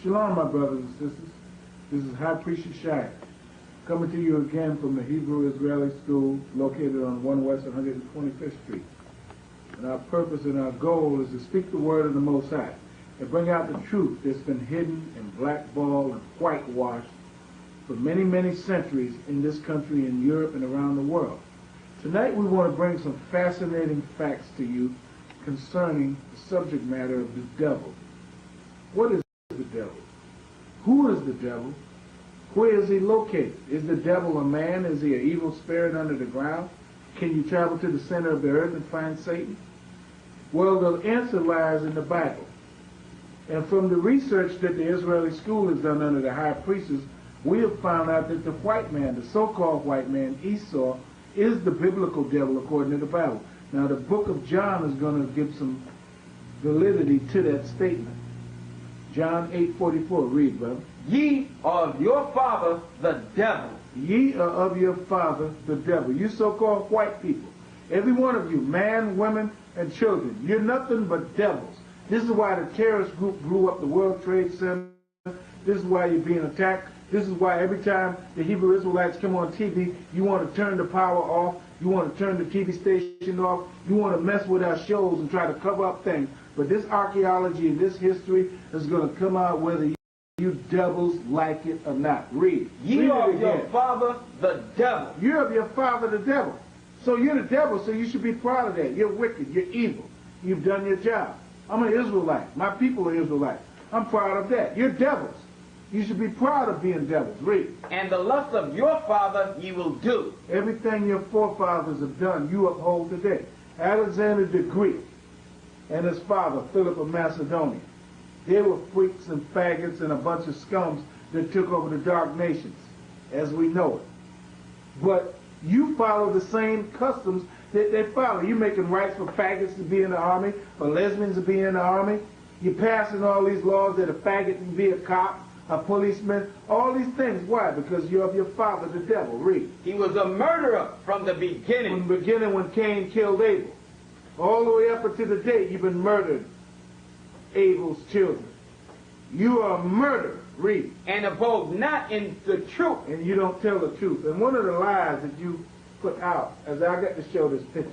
Shalom, my brothers and sisters. This is High Priest Yashiyah, coming to you again from the Hebrew-Israeli School located on 1 West 125th Street. And our purpose and our goal is to speak the word of the Most High and bring out the truth that's been hidden and blackballed and whitewashed for many, many centuries in this country, in Europe, and around the world. Tonight we want to bring some fascinating facts to you concerning the subject matter of the devil. What is the devil? Who is the devil? Where is he located? Is the devil a man? Is he an evil spirit under the ground? Can you travel to the center of the earth and find Satan? Well, the answer lies in the Bible. And from the research that the Israeli school has done under the high priestess, we have found out that the white man, the so-called white man, Esau, is the biblical devil according to the Bible. Now, the book of John is going to give some validity to that statement. John 8:44, read, brother. Ye are of your father, the devil. Ye are of your father, the devil. You so-called white people, every one of you, man, women, and children, you're nothing but devils. This is why the terrorist group blew up the World Trade Center. This is why you're being attacked. This is why every time the Hebrew Israelites come on TV, you want to turn the power off. You want to turn the TV station off. You want to mess with our shows and try to cover up things. But this archaeology and this history is going to come out whether you devils like it or not. Read. Ye are of your father, the devil. You're of your father, the devil. So you're the devil, so you should be proud of that. You're wicked. You're evil. You've done your job. I'm an Israelite. My people are Israelites. I'm proud of that. You're devils. You should be proud of being devils. Read. And the lust of your father ye will do. Everything your forefathers have done, you uphold today. Alexander the Greek and his father, Philip of Macedonia, they were freaks and faggots and a bunch of scums that took over the dark nations, as we know it. But you follow the same customs that they follow. You're making rights for faggots to be in the army, for lesbians to be in the army. You're passing all these laws that a faggot can be a cop, a policeman, all these things. Why? Because you're of your father, the devil. Read. He was a murderer from the beginning. From the beginning when Cain killed Abel. All the way up until the day you've been murdered, Abel's children. You are a murderer. Read. And abode not in the truth. And you don't tell the truth. And one of the lies that you put out, as I got to show this picture.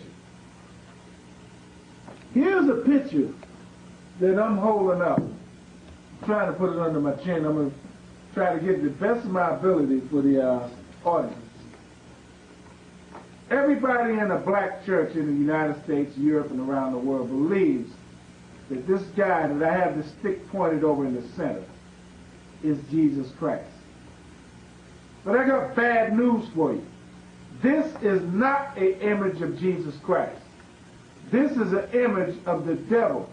Here's a picture that I'm holding up. I'm trying to put it under my chin. I'm going to try to get the best of my ability for the audience. Everybody in a black church in the United States, Europe, and around the world believes that this guy that I have the stick pointed over in the center is Jesus Christ. But I got bad news for you. This is not an image of Jesus Christ. This is an image of the devil.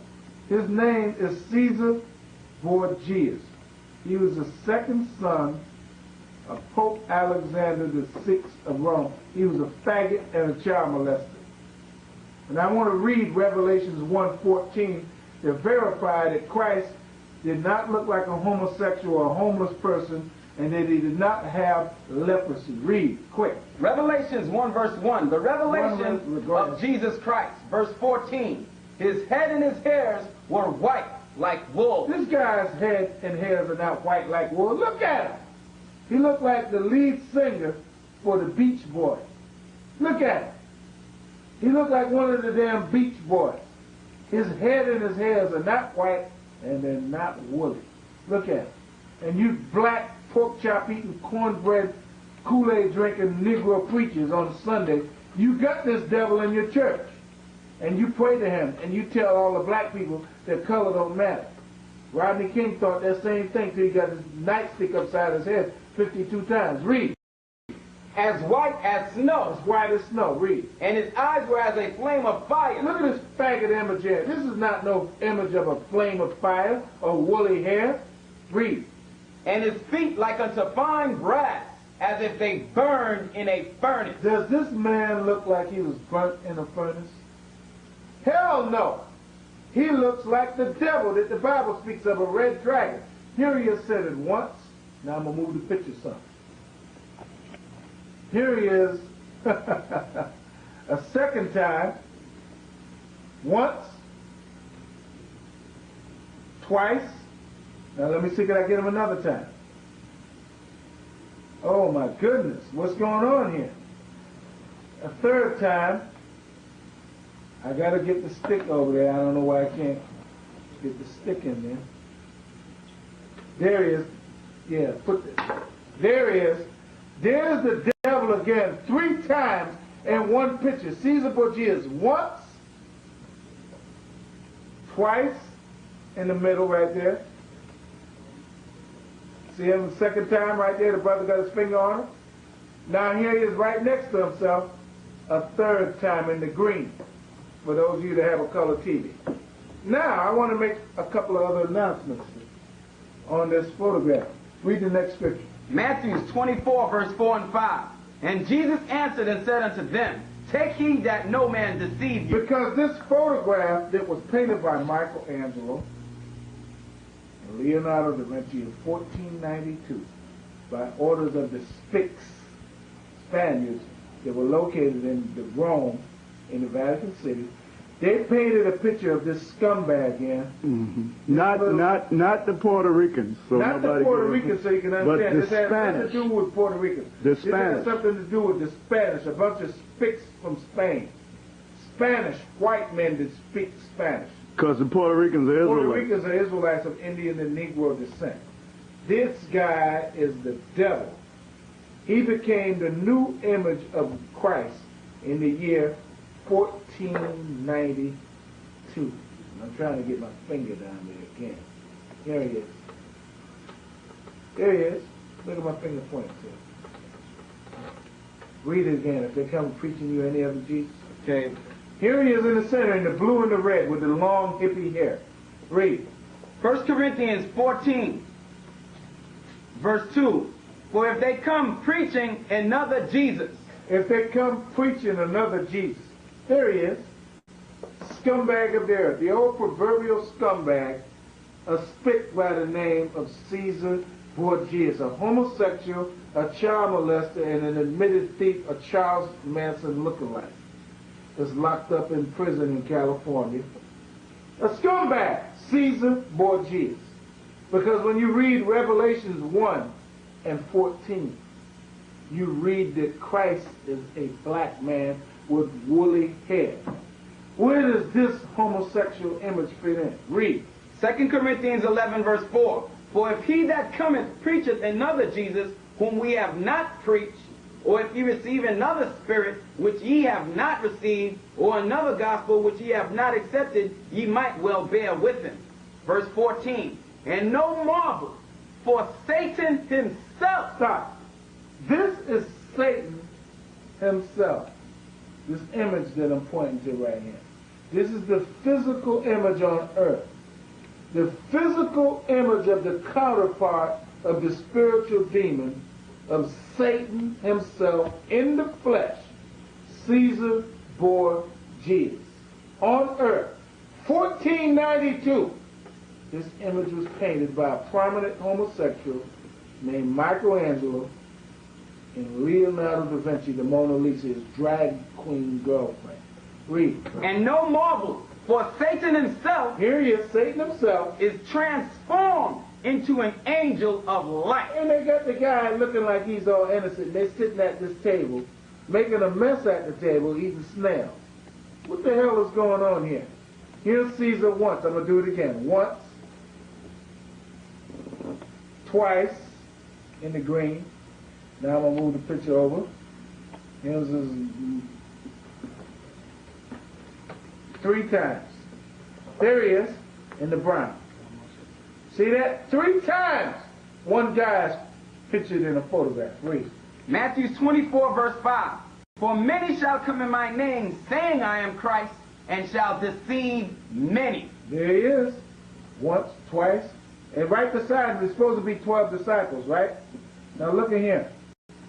His name is Caesar Borgias. He was the second son of Pope Alexander VI of Rome. He was a faggot and a child molester. And I want to read Revelations 1:14 to verify that Christ did not look like a homosexual or a homeless person, and that he did not have leprosy. Read, quick. Revelations 1 verse 1. The revelation of Jesus Christ. Verse 14. His head and his hairs were white like wool. This guy's head and hairs are not white like wool. Look at him. He looked like the lead singer for the Beach Boys. Look at him. He looked like one of the damn Beach Boys. His head and his hairs are not white, and they're not woolly. Look at him. And you black pork chop eating, cornbread, Kool-Aid drinking Negro preachers on Sunday, you got this devil in your church. And you pray to him, and you tell all the black people that color don't matter. Rodney King thought that same thing till he got his nightstick upside his head 52 times. Read. As white as snow. As white as snow. Read. And his eyes were as a flame of fire. Look at this faggot image here. This is not no image of a flame of fire or woolly hair. Read. And his feet like unto fine brass, as if they burned in a furnace. Does this man look like he was burnt in a furnace? Hell no. He looks like the devil that the Bible speaks of, a red dragon. Here he is sitting once. Now I'm going to move the picture some. Here he is a second time. Once. Twice. Now let me see, can I get him another time? Oh my goodness, what's going on here? A third time, I gotta get the stick over there. I don't know why I can't get the stick in there. There he is. Yeah, put this. There he is. There's the devil again, 3 times in one picture. Caesar Borgia's once, twice, in the middle right there. See him the second time right there, the brother got his finger on him. Now here he is right next to himself, a third time in the green, for those of you that have a color TV. Now I want to make a couple of other announcements on this photograph. Read the next scripture. Matthew 24, verse 4 and 5. And Jesus answered and said unto them, Take heed that no man deceive you. Because this photograph that was painted by Michelangelo and Leonardo da Vinci in 1492 by orders of the Spaniards that were located in the Rome, in the Vatican City, they painted a picture of this scumbag here. Mm-hmm. Not the Puerto Ricans. So not the Puerto Ricans, so you can understand. This has nothing to do with Puerto Ricans. The Spanish. Spanish. This has something to do with the Spanish, a bunch of spics from Spain. Spanish, white men that speak Spanish. Because the Puerto Ricans are Israelites. Puerto Ricans are Israelites of Indian and Negro descent. This guy is the devil. He became the new image of Christ in the year 1492. I'm trying to get my finger down there again. Here he is. There he is. Look at my finger pointing to him. Read it again. If they come preaching you any other Jesus. Okay. Here he is in the center in the blue and the red with the long hippie hair. Read. 1 Corinthians 14, verse 2. For if they come preaching another Jesus. If they come preaching another Jesus. There he is. Scumbag of the earth. The old proverbial scumbag, a spit by the name of Caesar Borgia, a homosexual, a child molester, and an admitted thief, a Charles Manson lookalike, is locked up in prison in California. A scumbag, Caesar Borgia. Because when you read Revelations 1 and 14, you read that Christ is a black man with woolly hair. Where does this homosexual image fit in? Read. 2 Corinthians 11, verse 4. For if he that cometh preacheth another Jesus, whom we have not preached, or if ye receive another spirit, which ye have not received, or another gospel, which ye have not accepted, ye might well bear with him. Verse 14. And no marvel, for Satan himself. Stop. This is Satan himself. This image that I'm pointing to right here. This is the physical image on earth. The physical image of the counterpart of the spiritual demon of Satan himself in the flesh, Caesar Borgia. On earth, 1492, this image was painted by a prominent homosexual named Michelangelo and Leonardo da Vinci, the Mona Lisa, his drag queen girlfriend. Read. And no marvel, for Satan himself, here he is, Satan himself, is transformed into an angel of light. And they got the guy looking like he's all innocent. They're sitting at this table, making a mess at the table, eating snails. What the hell is going on here? Here's Caesar once. I'm going to do it again. Once, twice in the green. Now I'm going to move the picture over. Here's his 3 times. There he is in the brown. See that? 3 times one guy's pictured in a photograph. Read. Matthew 24, verse 5. For many shall come in my name, saying I am Christ, and shall deceive many. There he is. Once, twice. And right beside him, there's supposed to be 12 disciples, right? Now look at here.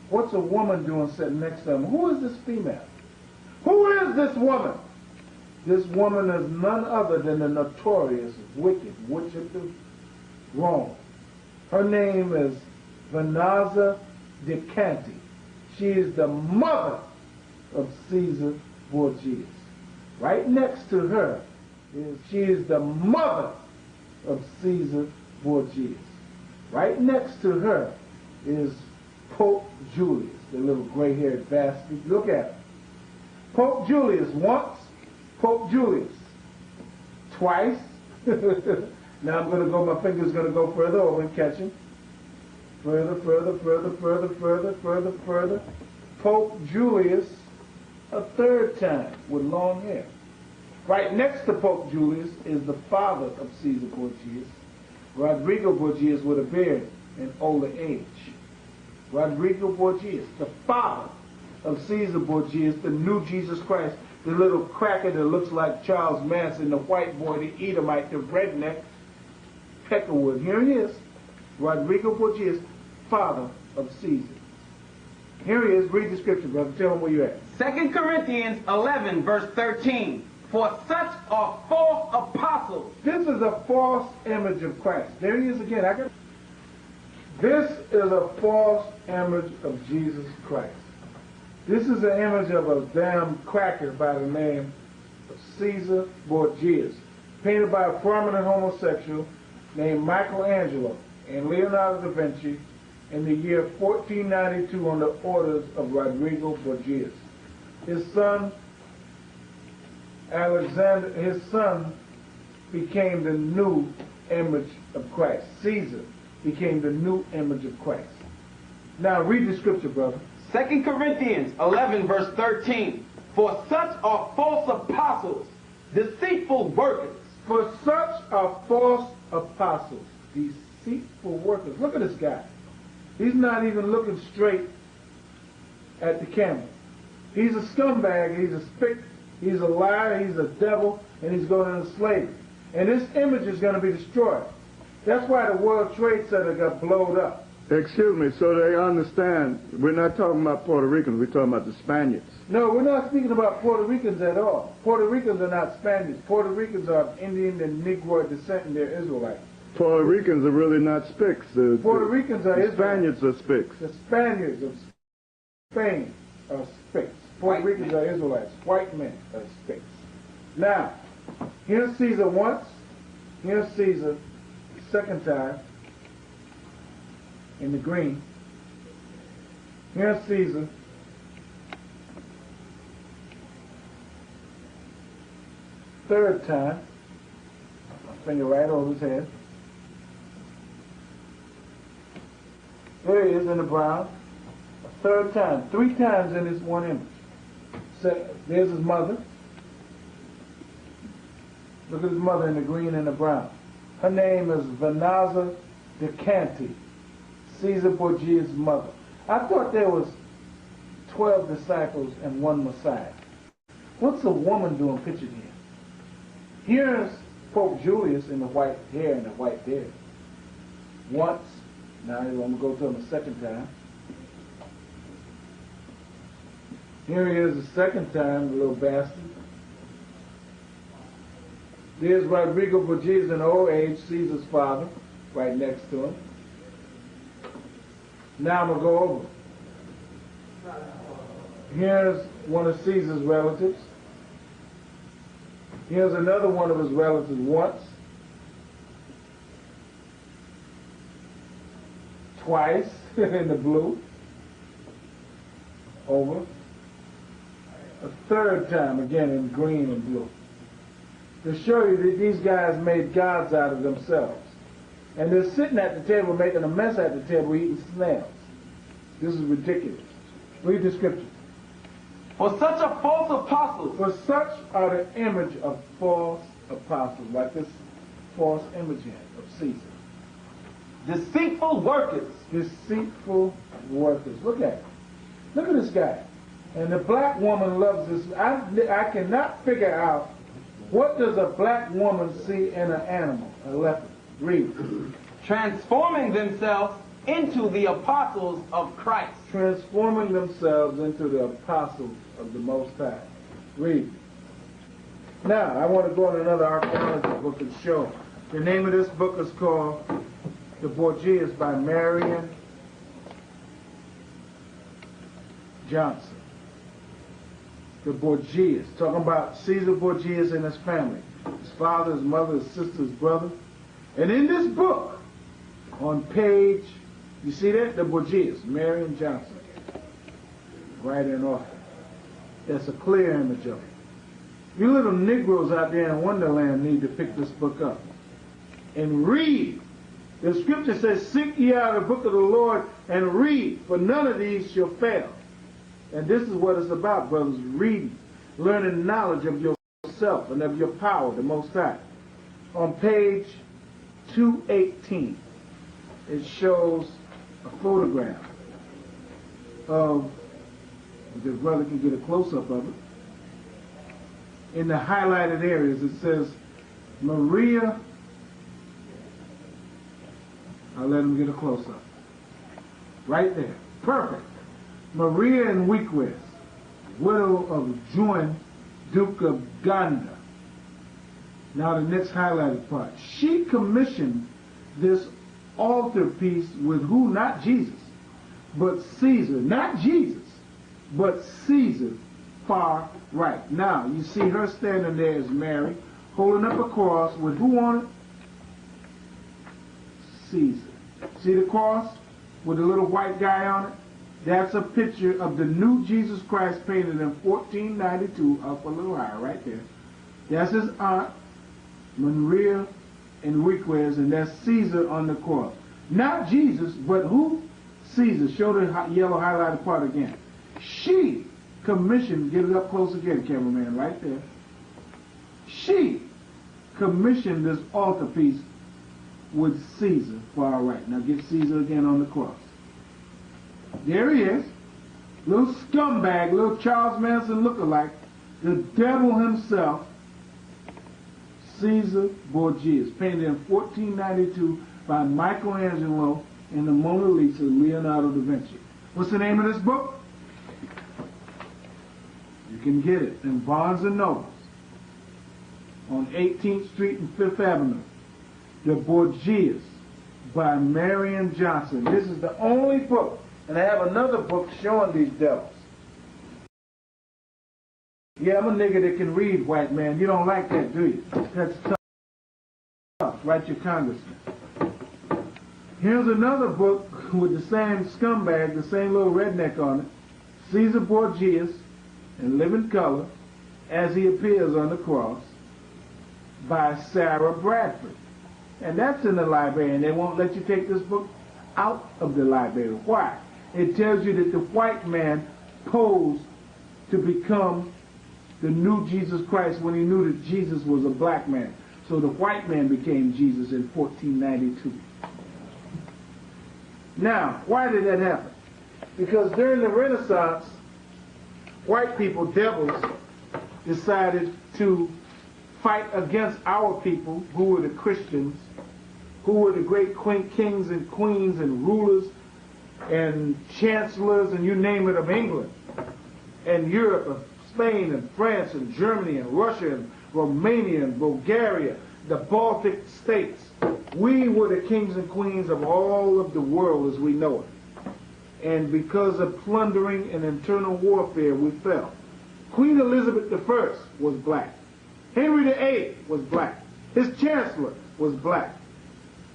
What's a woman doing sitting next to him? Who is this female? Who is this woman? This woman is none other than the notorious, wicked witch of the Rome. Her name is Vanazza de Canti. She is the mother of Caesar Borgia. Right next to her, she is the mother of Caesar Borgias. Right next to her is Pope Julius, the little gray-haired bastard. Look at him. Pope Julius once, Pope Julius twice. Now I'm going to go, my finger's going to go further over and catch him. Further, further, further, further, further, further, further. Pope Julius a third time with long hair. Right next to Pope Julius is the father of Caesar Borgias, Rodrigo Borgias with a beard and older age. Rodrigo Borgias, the father of Caesar Borgias, the new Jesus Christ, the little cracker that looks like Charles Manson, the white boy, the Edomite, the redneck, Peckerwood. Here he is, Rodrigo Borgias, father of Caesar. Here he is. Read the scripture, brother. Tell him where you're at. 2 Corinthians 11, verse 13. For such are false apostles. This is a false image of Christ. There he is again. This is a false image of Jesus Christ. This is an image of a damn cracker by the name of Caesar Borgias, painted by a prominent homosexual named Michelangelo and Leonardo da Vinci in the year 1492 on the orders of Rodrigo Borgias. His son Alexander, his son became the new image of Christ. Caesar became the new image of Christ. Now read the scripture, brother. 2 Corinthians 11, verse 13. For such are false apostles, deceitful workers. For such are false apostles, deceitful workers. Look at this guy. He's not even looking straight at the camera. He's a scumbag, he's a spick, he's a liar, he's a devil, and he's going into slavery. And this image is going to be destroyed. That's why the World Trade Center got blown up. Excuse me, so they understand, we're not talking about Puerto Ricans, we're talking about the Spaniards. No, we're not speaking about Puerto Ricans at all. Puerto Ricans are not Spaniards. Puerto Ricans are of Indian and Negroid descent, and they're Israelites. Puerto Ricans are really not Spics. Puerto Ricans are the Israelites. Spaniards are Spics. The Spaniards of Spain are Spics. Puerto Ricans are Israelites. White men are Spics. Now, here's Caesar once. Here's Caesar second time in the green. Here's Caesar. Third time. Finger right over his head. There he is in the brown. A third time. 3 times in this one image. So, there's his mother. Look at his mother in the green and the brown. Her name is Vanaza de Canti, Caesar Borgia's mother. I thought there was 12 disciples and 1 Messiah. What's a woman doing pictured here? Here's Pope Julius in the white hair and the white beard. Once. Now I'm going to go to him a second time. Here he is the second time, the little bastard. There's Rodrigo Borgias in old age, Caesar's father, right next to him. Now I'm going to go over. Here's one of Caesar's relatives. Here's another one of his relatives once. Twice in the blue. Over. A third time again in green and blue. To show you that these guys made gods out of themselves. And they're sitting at the table making a mess at the table eating snails. This is ridiculous. Read the scripture. For such are false apostles. For such are the image of false apostles, like this false image here of Caesar. Deceitful workers. Deceitful workers. Look at it. Look at this guy. And the black woman loves this. I cannot figure out, what does a black woman see in an animal, a leopard? Read. Transforming themselves into the apostles of Christ. Transforming themselves into the apostles of the Most High. Read. Now, I want to go on another archaeology book and show. The name of this book is called The Borgias by Marion Johnson. The Borgias, talking about Caesar Borgias and his family. His father, his mother, his sister, his brother. And in this book, On page, you see that? The Borgias, Marion Johnson. Right in order. That's a clear image of it. You little Negroes out there in Wonderland need to pick this book up and read. The scripture says, seek ye out the book of the Lord and read, for none of these shall fail. And this is what it's about, brothers, reading, learning knowledge of yourself and of your power, the Most High. On page 218, it shows a photograph of, if the brother can get a close-up of it, in the highlighted areas it says, Maria, I'll let him get a close-up. Right there. Perfect. Maria Enriquez, widow of Juan, Duke of Ganda. Now the next highlighted part. She commissioned this altarpiece with who? Not Jesus, but Caesar. Not Jesus, but Caesar, far right. Now, you see her standing there as Mary, holding up a cross with who on it? Caesar. See the cross with the little white guy on it? That's a picture of the new Jesus Christ painted in 1492, up a little higher, right there. That's his aunt, Maria Enriquez, and that's Caesar on the cross. Not Jesus, but who? Caesar. Show the yellow highlighted part again. She commissioned, get it up close again, cameraman, right there. She commissioned this altarpiece with Caesar, far right. Now get Caesar again on the cross. There he is. Little scumbag, little Charles Manson lookalike, the devil himself, Caesar Borgias, painted in 1492 by Michelangelo in the Mona Lisa, Leonardo da Vinci. What's the name of this book? You can get it in Barnes & Nobles on 18th Street and 5th Avenue. The Borgias by Marion Johnson. This is the only book, and I have another book showing these devils. Yeah, I'm a nigga that can read, white man. You don't like that, do you? That's tough. Write your congressman. Here's another book with the same scumbag, the same little redneck on it. Caesar Borgias in living color as he appears on the cross by Sarah Bradford. And that's in the library, and they won't let you take this book out of the library. Why? It tells you that the white man posed to become the new Jesus Christ when he knew that Jesus was a black man. So the white man became Jesus in 1492. Now, why did that happen? Because during the Renaissance, white people, devils, decided to fight against our people, who were the Christians, who were the great kings and queens and rulers and chancellors and you name it of England and Europe, of Spain and France and Germany and Russia and Romania and Bulgaria, the Baltic states. We were the kings and queens of all of the world as we know it. And because of plundering and internal warfare, we fell. Queen Elizabeth I was black. Henry VIII was black. His chancellor was black.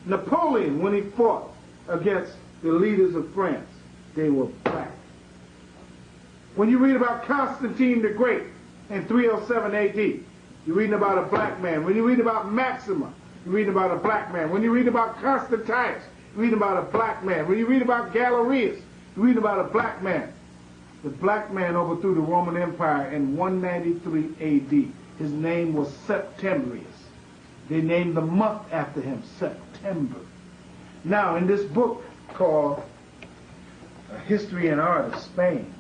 Napoleon, when he fought against the leaders of France, they were black. When you read about Constantine the Great in 307 AD, you're reading about a black man. When you read about Maxima, you're reading about a black man. When you read about Constantius, you're reading about a black man. When you read about Galerius, you're reading about a black man. The black man overthrew the Roman Empire in 193 AD. His name was Septembrius. They named the month after him, September. Now, in this book called History and Art of Spain,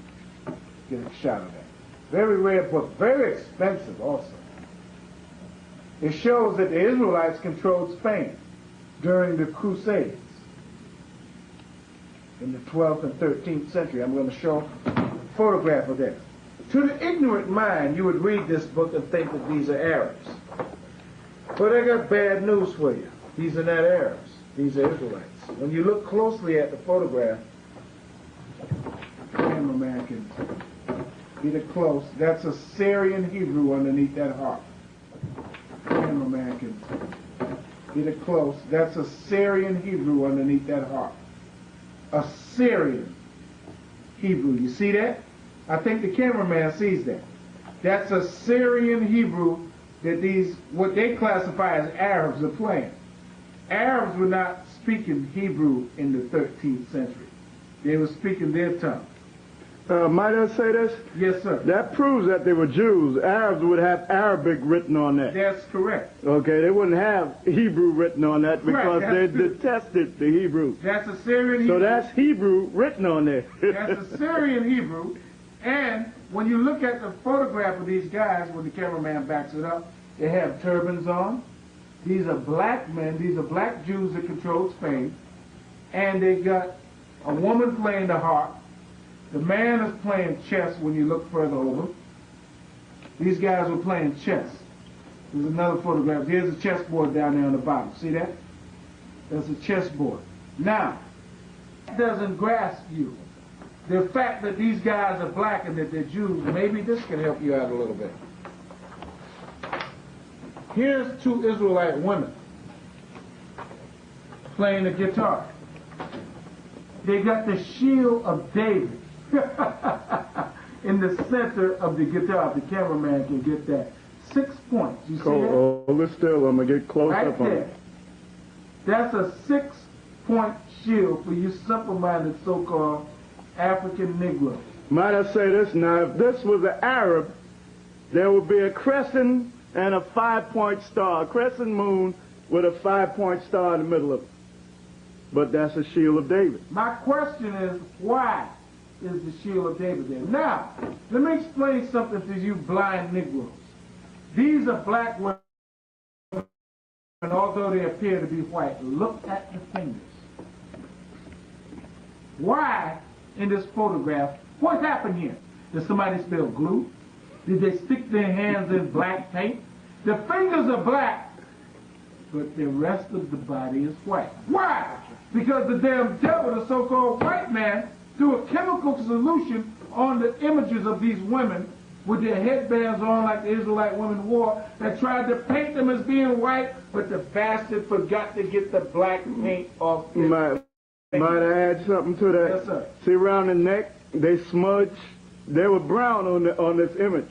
get a shot of that. Very rare book, very expensive also. It shows that the Israelites controlled Spain during the Crusades in the 12th and 13th century. I'm going to show a photograph of that. To the ignorant mind, you would read this book and think that these are Arabs. But I got bad news for you. These are not Arabs. These are Israelites. When you look closely at the photograph, the cameraman can get it close. That's a Syrian Hebrew underneath that heart. The cameraman can Get it close. That's Assyrian Hebrew underneath that heart. Assyrian Hebrew. You see that? I think the cameraman sees that. That's Assyrian Hebrew that these, what they classify as Arabs, are playing. Arabs were not speaking Hebrew in the 13th century. They were speaking their tongue. Might I say this? Yes, sir. That proves that they were Jews. Arabs would have Arabic written on that. That's correct. Okay, they wouldn't have Hebrew written on that because they detested the Hebrew. That's Assyrian Hebrew. So that's Hebrew written on there. That's Assyrian Hebrew. And when you look at the photograph of these guys, when the cameraman backs it up, they have turbans on. These are black men. These are black Jews that controlled Spain. And they got a woman playing the harp. The man is playing chess when you look further over. These guys were playing chess. There's another photograph. There's a chessboard down there on the bottom. See that? That's a chessboard. Now, that doesn't grasp you. The fact that these guys are black and that they're Jews, maybe this can help you out a little bit. Here's two Israelite women playing the guitar. They got the shield of David in the center of the guitar. The cameraman can get that. 6 points. You see that? Hold it still. I'm going to get close Right up on there. it. That's a 6-point shield for you simple-minded so-called African Negroes. Might I say this? Now, if this was an Arab, there would be a crescent and a 5-point star. A crescent moon with a 5-point star in the middle of it. But that's a shield of David. My question is, why is the shield of David there? Now, let me explain something to you blind Negroes. These are black women, and although they appear to be white, look at the fingers. Why, in this photograph, what happened here? Did somebody spill glue? Did they stick their hands in black paint? The fingers are black, but the rest of the body is white. Why? Because the damn devil, the so-called white man, threw a chemical solution on the images of these women with their headbands on like the Israelite women wore, that tried to paint them as being white, but the bastard forgot to get the black paint off their Might I add something to that? Yes, sir. See, around the neck, they smudge. They were brown on this image.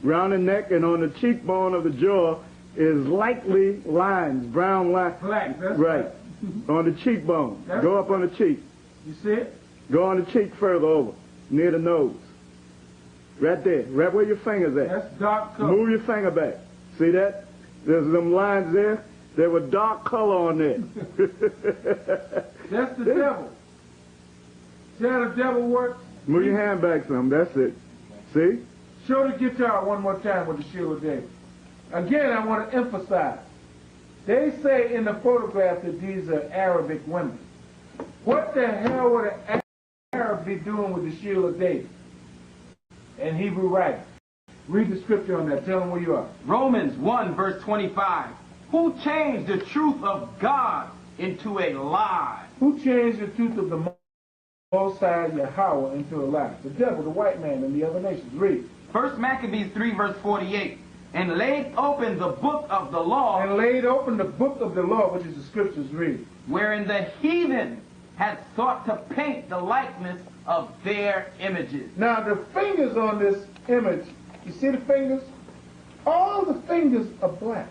Around the neck and on the cheekbone of the jaw is lightly lines, brown lines. Black, that's right. On the cheekbone. That's Go up on the cheek. You see it? Go on the cheek further over, near the nose. Right there, right where your finger's at. That's dark color. Move your finger back. See that? There's them lines there. There were dark color on there. That's the devil. See how the devil works? Move your hand back some. That's it. See? Show the guitar one more time with the shield of David. Again, I want to emphasize. They say in the photograph that these are Arabic women. What the hell would an Arab be doing with the shield of David? In Hebrew writing. Read the scripture on that. Tell them where you are. Romans 1 verse 25. Who changed the truth of God into a lie? Who changed the truth of the Most High Yahweh into a lie? The devil, the white man, and the other nations. Read. 1 Maccabees 3 verse 48. And laid open the book of the law. And laid open the book of the law, which is the scriptures. Read. Wherein the heathen had sought to paint the likeness of their images. Now the fingers on this image, you see the fingers? All the fingers are black.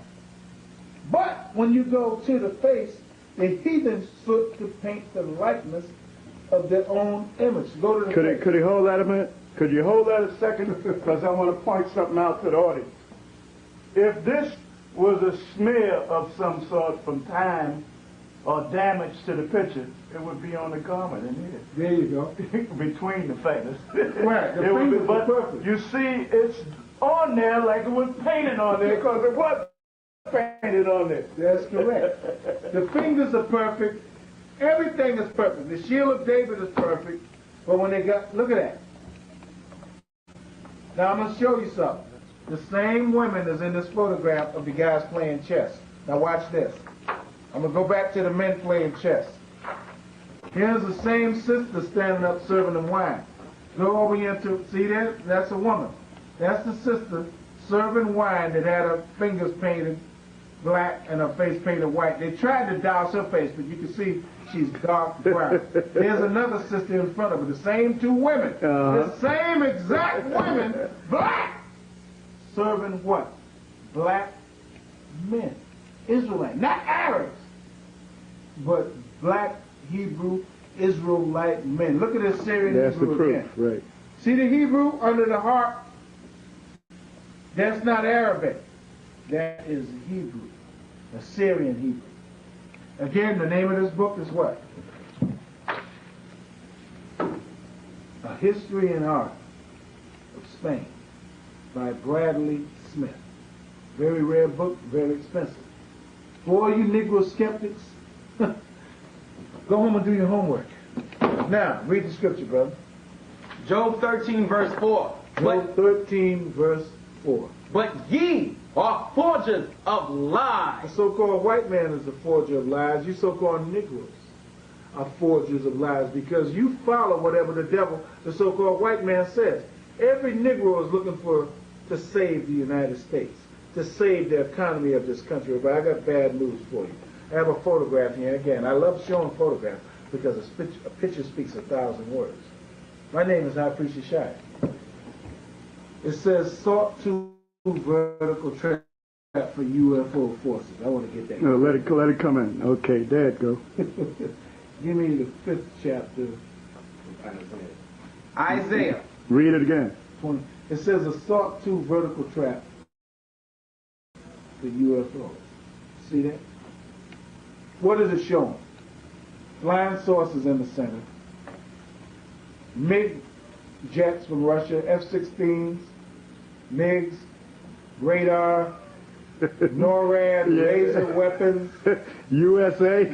But when you go to the face, the heathens sought to paint the likeness of their own image. Go to the face. Could he hold that a minute? Could you hold that a second? Because I want to point something out to the audience. If this was a smear of some sort from time or damage to the picture, it would be on the garment in here. There you go. Between the fingers. Right, the It would be, fingers but are perfect. you see, it's on there like it was painted on there because it was painted on there. That's correct. The fingers are perfect. Everything is perfect. The shield of David is perfect. But when they got, look at that. Now I'm going to show you something. The same women is in this photograph of the guys playing chess. Now watch this. I'm going to go back to the men playing chess. Here's the same sister standing up serving them wine. Go over here to, see that? That's a woman. That's the sister serving wine that had her fingers painted black and her face painted white. They tried to douse her face, but you can see she's dark brown. There's another sister in front of her, the same two women. The same exact women, black, serving what? Black men. Israelite, not Arabs, but black Hebrew Israelite men. Look at this Syrian Hebrew the proof, again. right. See the Hebrew under the heart? That's not Arabic. That is Hebrew, Assyrian Hebrew. Again, the name of this book is what? A History and Art of Spain by Bradley Smith. Very rare book, very expensive. For all you Negro skeptics, go home and do your homework. Now, read the scripture, brother. Job 13, verse 4. Job 13, verse 4. But ye are forgers of The lies. so-called white man is a forger of lies. You so-called Negroes are forgers of lies because you follow whatever the devil, the so-called white man, says. Every Negro is looking to save the United States, to save the economy of this country. But I got bad news for you. I have a photograph here. Again, I love showing photographs because a picture speaks 1,000 words. My name is High Priest Yashiyah. It says, sought to vertical trap for UFO forces. I want to get that. No, let it come in. Okay, Dad, go. Give me the 5th chapter of Isaiah. Isaiah. Read it again. 20. It says, a sought to vertical trap for UFO. See that? What is it showing? Flying saucers in the center. MiG jets from Russia, F-16s, MiGs, radar, NORAD, laser weapons, USA,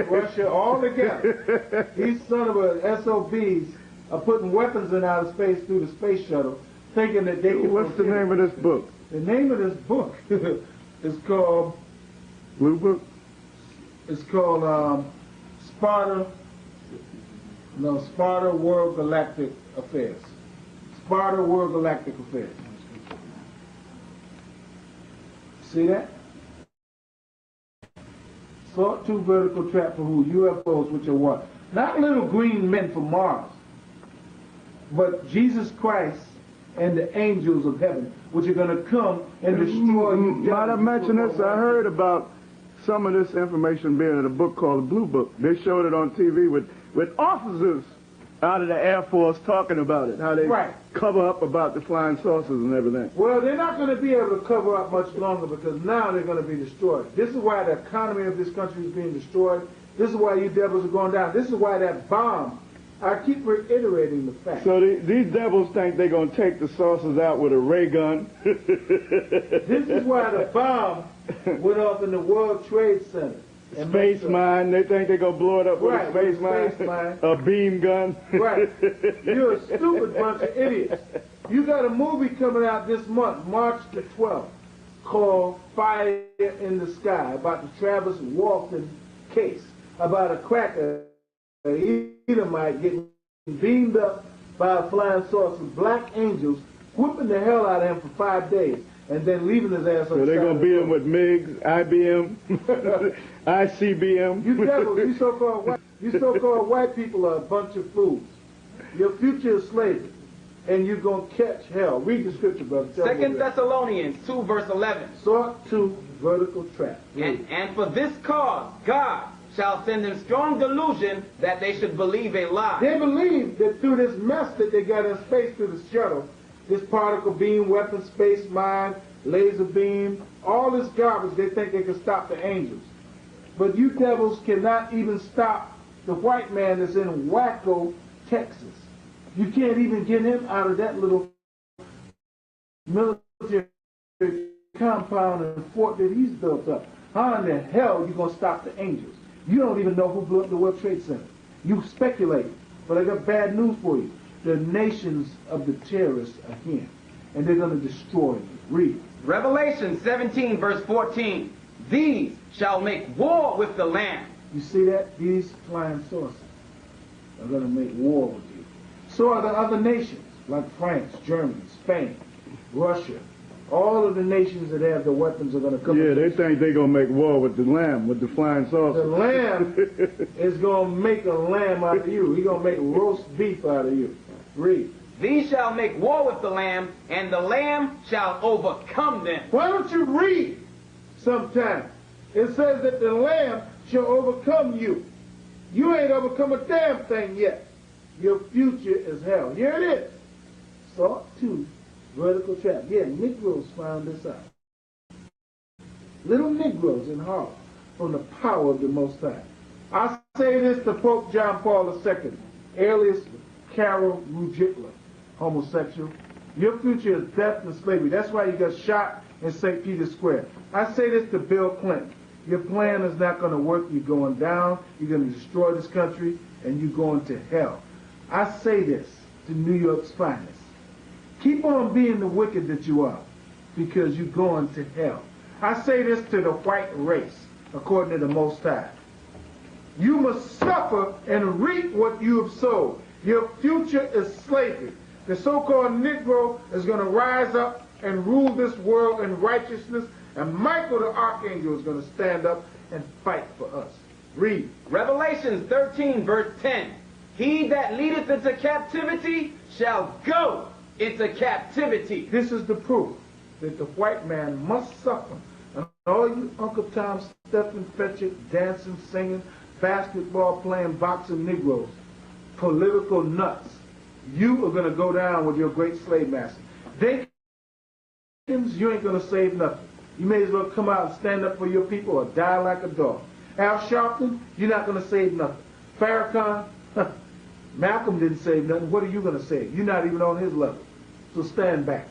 Russia, all together. These son of a SOBs are putting weapons in outer space through the space shuttle, thinking that they can... What's the name of this book? The name of this book is called... Blue Book? It's called Sparta World Galactic Affairs. Sparta World Galactic Affairs. See that? Sought to vertical trap for who? UFOs, which are what? Not little green men from Mars, but Jesus Christ and the angels of heaven, which are going to come and destroy you. Might I mention this? I heard about some of this information being in a book called the Blue Book. They showed it on TV with officers out of the Air Force talking about it, how they cover up about the flying saucers and everything. Well, they're not going to be able to cover up much longer because now they're going to be destroyed. This is why the economy of this country is being destroyed. This is why you devils are going down. This is why that bomb, I keep reiterating the fact. So these devils think they're going to take the saucers out with a ray gun. This is why the bomb went off in the World Trade Center. Space mine, they think they're going to blow it up with a space mine. A beam gun. Right. You're a stupid bunch of idiots. You got a movie coming out this month, March the 12th, called Fire in the Sky, about the Travis Walton case, about a cracker, an Edomite getting beamed up by a flying saucer, black angels, whipping the hell out of him for 5 days, and then leaving his ass on the So they're side going to beat him with MiGs, IBM, ICBM. You devils, you so-called white people are a bunch of fools. Your future is slavery, and you're going to catch hell. Read the scripture, brother. Second Thessalonians 2, verse 11. Sought to vertical trap. And for this cause, God shall send them strong delusion that they should believe a lie. They believe that through this mess that they got in space through the shuttle, this particle beam, weapon, space mine, laser beam, all this garbage, they think they can stop the angels. But you devils cannot even stop the white man that's in Waco, Texas. You can't even get him out of that little military compound and fort that he's built up. How in the hell are you going to stop the angels? You don't even know who blew up the World Trade Center. You speculate, but I got bad news for you. The nations of the terrorists are here, and they're going to destroy you. Read. Revelation 17, verse 14. These shall make war with the Lamb. You see that? These flying saucers are going to make war with you. So are the other nations, like France, Germany, Spain, Russia, All of the nations that have the weapons are going to come. Yeah, they think they're going to make war with the lamb, with the flying saucer. The lamb is going to make a lamb out of you. He's going to make roast beef out of you. Read. These shall make war with the lamb, and the lamb shall overcome them. Why don't you read sometime? It says that the lamb shall overcome you. You ain't overcome a damn thing yet. Your future is hell. Here it is. Sawtooth vertical trap. Yeah, Negroes found this out. Little Negroes in Harlem from the power of the Most High. I say this to Pope John Paul II, alias Carol Rugitla, homosexual. Your future is death and slavery. That's why you got shot in St. Peter's Square. I say this to Bill Clinton. Your plan is not going to work. You're going down. You're going to destroy this country, and you're going to hell. I say this to New York's finest. Keep on being the wicked that you are, because you're going to hell. I say this to the white race, according to the Most High. You must suffer and reap what you have sowed. Your future is slavery. The so-called Negro is going to rise up and rule this world in righteousness, and Michael the Archangel is going to stand up and fight for us. Read. Revelations 13, verse 10. He that leadeth into captivity shall go into captivity. This is the proof that the white man must suffer. And all you Uncle Tom, Stephen Fetchit, dancing, singing, basketball playing, boxing Negroes, political nuts, you are going to go down with your great slave master. Dinkins, you ain't going to save nothing. You may as well come out and stand up for your people or die like a dog. Al Sharpton, you're not going to save nothing. Farrakhan, Malcolm didn't save nothing. What are you going to save? You're not even on his level. So stand back.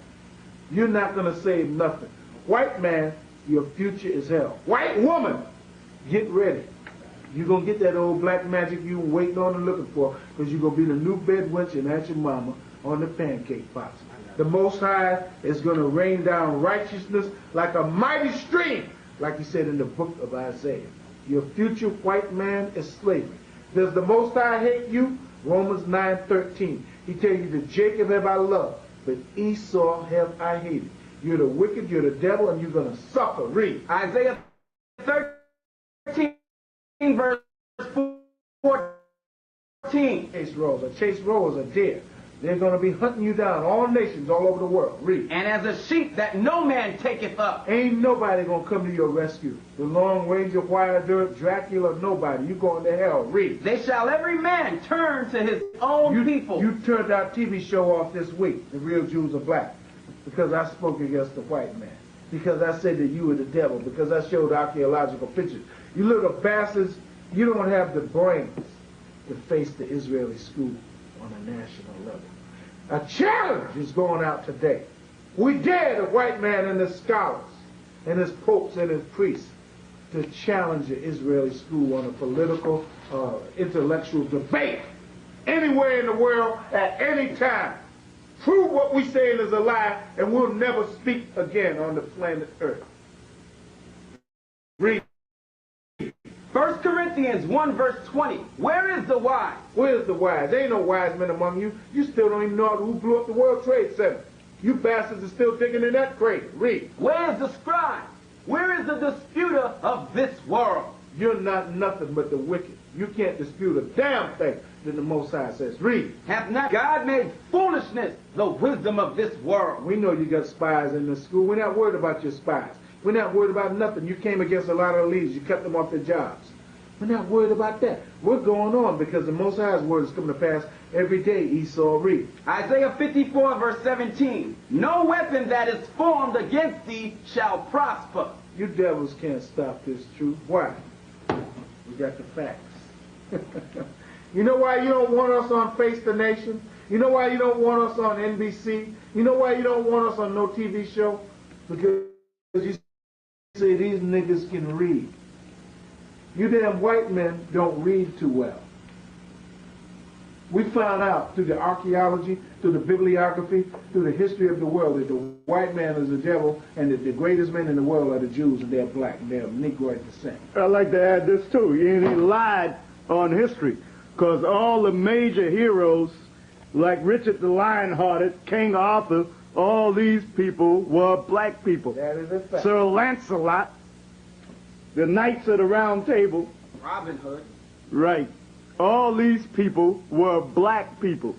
You're not going to save nothing. White man, your future is hell. White woman, get ready. You're going to get that old black magic you've been waiting on and looking for, because you're going to be the new bed wenching at your mama on the pancake box. The Most High is going to rain down righteousness like a mighty stream, like he said in the book of Isaiah. Your future, white man, is slavery. Does the Most High hate you? Romans 9:13. He tells you that Jacob have I loved, but Esau have I hated. You're the wicked, you're the devil, and you're going to suffer. Read. Isaiah 13, verse 14. Chase rows are deer. They're going to be hunting you down, all nations, all over the world. Read. And as a sheep that no man taketh up. Ain't nobody going to come to your rescue. The Long Ranger, Wyatt, Dracula, nobody. You going to hell. Read. They shall every man turn to his own people. You turned our TV show off this week, The Real Jews Are Black, because I spoke against the white man. Because I said that you were the devil. Because I showed archaeological pictures. You little bastards, you don't have the brains to face the Israeli school on a national level. A challenge is going out today. We dare the white man and his scholars and his popes and his priests to challenge the Israeli school on a political, intellectual debate anywhere in the world at any time. Prove what we say is a lie, and we'll never speak again on the planet Earth. Read. 1 Corinthians 1, verse 20. Where is the wise? Where's the wise? There ain't no wise men among you. You still don't even know who blew up the World Trade Center. You bastards are still digging in that grave. Read. Where is the scribe? Where is the disputer of this world? You're not nothing but the wicked. You can't dispute a damn thing that the Most High says. Read. Hath not God made foolishness the wisdom of this world? We know you got spies in the school. We're not worried about your spies. We're not worried about nothing. You came against a lot of leaders. You cut them off their jobs. We're not worried about that. We're going on because the Most High's word is coming to pass every day. Esau, read. Isaiah 54, verse 17. No weapon that is formed against thee shall prosper. You devils can't stop this truth. Why? We got the facts. You know why you don't want us on Face the Nation? You know why you don't want us on NBC? You know why you don't want us on no TV show? Because you say these niggas can read. You damn white men don't read too well. We found out through the archaeology, through the bibliography, through the history of the world that the white man is the devil and that the greatest men in the world are the Jews, and they're black and they're of Negroid descent. I'd like to add this too. He lied on history, because all the major heroes like Richard the Lionhearted, King Arthur, All these people were black people. That is a fact. Sir Lancelot, the Knights of the Round Table, Robin Hood. right. All these people were black people.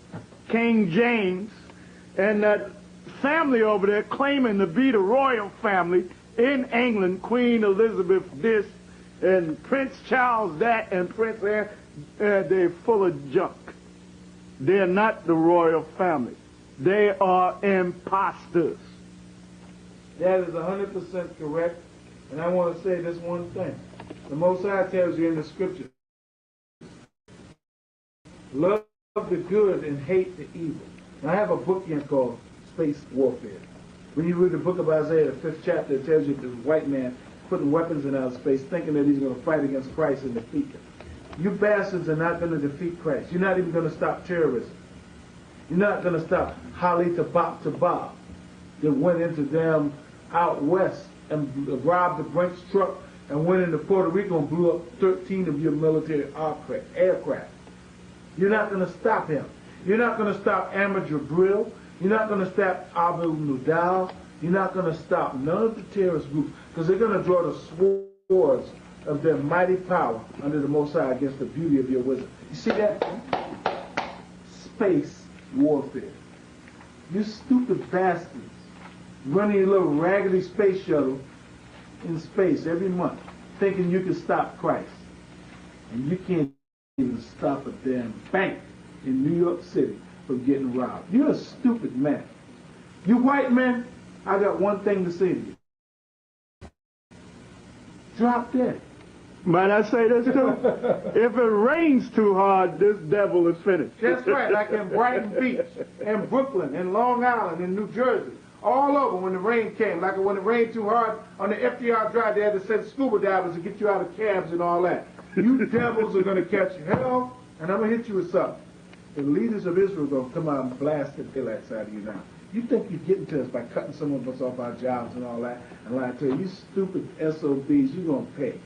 King James and that family over there claiming to be the royal family in England, Queen Elizabeth this, and Prince Charles that, and Prince Anne, they're full of junk. They're not the royal family. They are imposters. That is 100% correct. And I want to say this one thing. The Most High tells you in the scripture, love the good and hate the evil. Now, I have a book here called Space Warfare. When you read the book of Isaiah, the 5th chapter, it tells you the white man putting weapons in outer space, thinking that he's going to fight against Christ and defeat him. You bastards are not going to defeat Christ. You're not even going to stop terrorism. You're not going to stop Holly to Bob that went into them out west and robbed the Brinks truck and went into Puerto Rico and blew up 13 of your military aircraft. You're not going to stop him. You're not going to stop Ahmed Jabril. You're not going to stop Abu Nudal. You're not going to stop none of the terrorist groups because they're going to draw the swords of their mighty power under the Most High against the beauty of your wisdom. You see that? Space warfare. You stupid bastards running your little raggedy space shuttle in space every month thinking you can stop Christ. And you can't even stop a damn bank in New York City from getting robbed. You're a stupid man. You white men, I got one thing to say to you. Drop dead. Might I say this too? If it rains too hard, this devil is finished. That's right, like in Brighton Beach, in Brooklyn, in Long Island, in New Jersey, all over when the rain came. Like when it rained too hard on the FDR Drive, they had to send scuba divers to get you out of cabs and all that. You devils are going to catch hell, and I'm going to hit you with something. The leaders of Israel are going to come out and blast the daylights out of you now. You think you're getting to us by cutting some of us off our jobs and all that, and lying to you. You stupid SOBs, you're going to pay.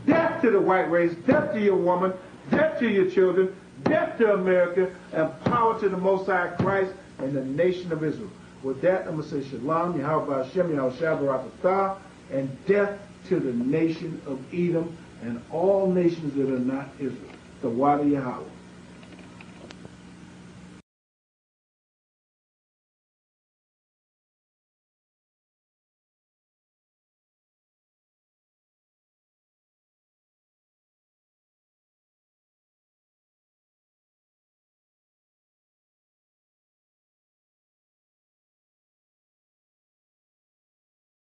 Death to the white race, death to your woman, death to your children, death to America, and power to the Most High Christ and the nation of Israel. With that, I'm going to say Shalom, Yahweh Hashem, Yahweh Shabbat, and death to the nation of Edom and all nations that are not Israel. The Wadi Yahweh.